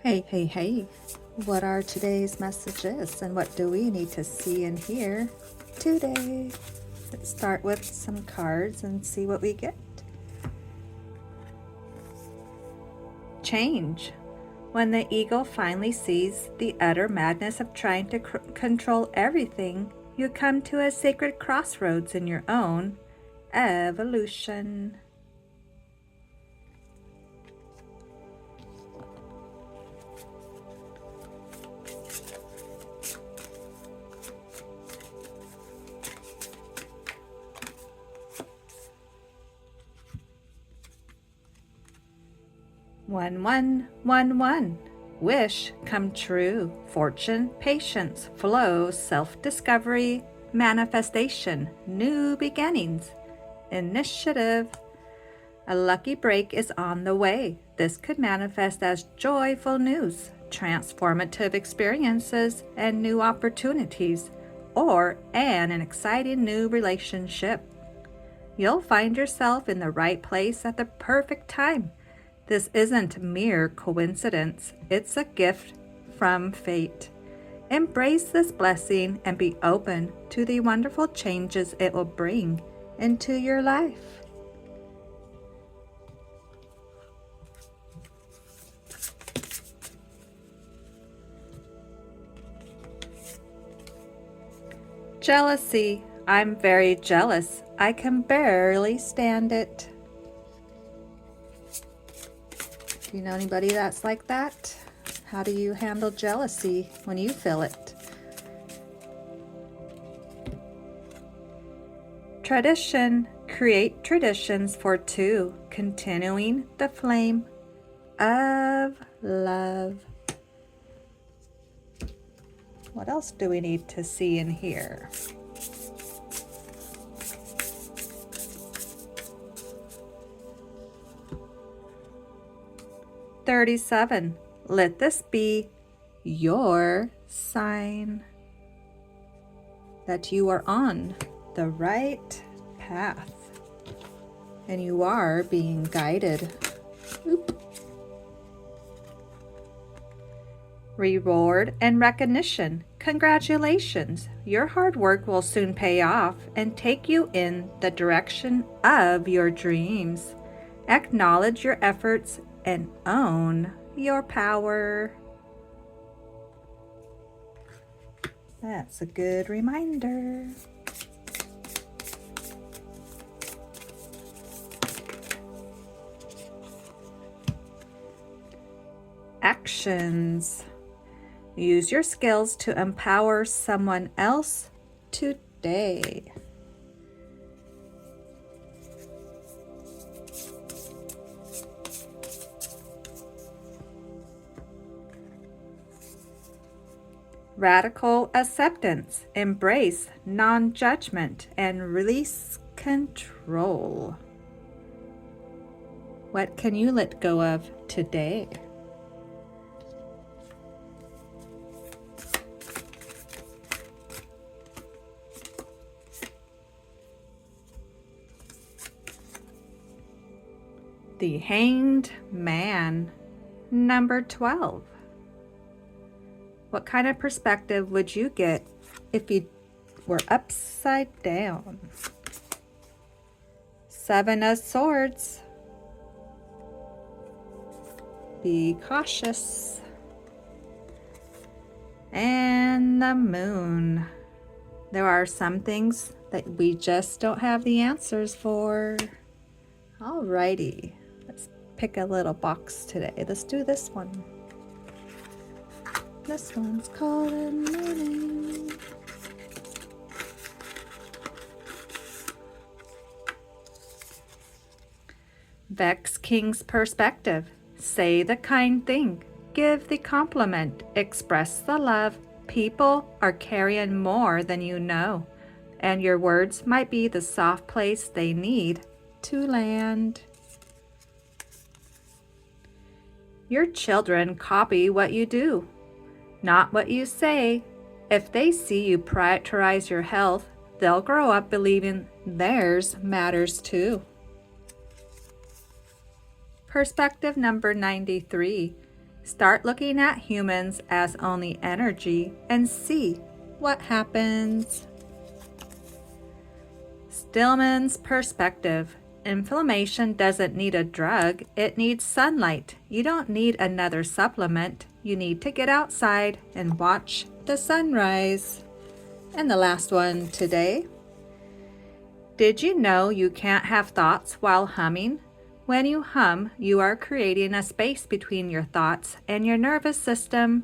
Hey, what are today's messages and what do we need to see and hear today? Let's start with some cards and see what we get. Change. When the ego finally sees the utter madness of trying to control everything, you come to a sacred crossroads in your own evolution. One. Wish come true. Fortune, patience, flow, self-discovery, manifestation, new beginnings, initiative. A lucky break is on the way. This could manifest as joyful news, transformative experiences, and new opportunities, or an exciting new relationship. You'll find yourself in the right place at the perfect time. This isn't mere coincidence, it's a gift from fate. Embrace this blessing and be open to the wonderful changes it will bring into your life. Jealousy. I'm very jealous. I can barely stand it. Do you know anybody that's like that? How do you handle jealousy when you feel it? Tradition. Create traditions for two, continuing the flame of love. What else do we need to see and hear? $37. Let this be your sign that you are on the right path and you are being guided. Reward and recognition. Congratulations! Your hard work will soon pay off and take you in the direction of your dreams. Acknowledge your efforts and own your power. That's a good reminder. Actions. Use your skills to empower someone else today. Radical acceptance. Embrace non-judgment and release control. What can you let go of today? The Hanged Man, number 12. What kind of perspective would you get if you were upside down? 7 of Swords. Be cautious. And the Moon. There are some things that we just don't have the answers for. Alrighty, let's pick a little box today. Let's do this one. This one's called a morning. Vex King's perspective. Say the kind thing. Give the compliment. Express the love. People are carrying more than you know, and your words might be the soft place they need to land. Your children copy what you do, not what you say. If they see you prioritize your health, they'll grow up believing theirs matters too. Perspective number 93. Start looking at humans as only energy and see what happens. Stillman's perspective. Inflammation doesn't need a drug, it needs sunlight. You don't need another supplement. You need to get outside and watch the sunrise. And the last one today. Did you know you can't have thoughts while humming? When you hum, you are creating a space between your thoughts and your nervous system.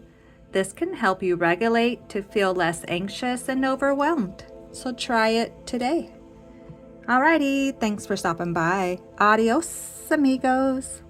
This can help you regulate to feel less anxious and overwhelmed. So try it today. Alrighty, thanks for stopping by. Adios, amigos.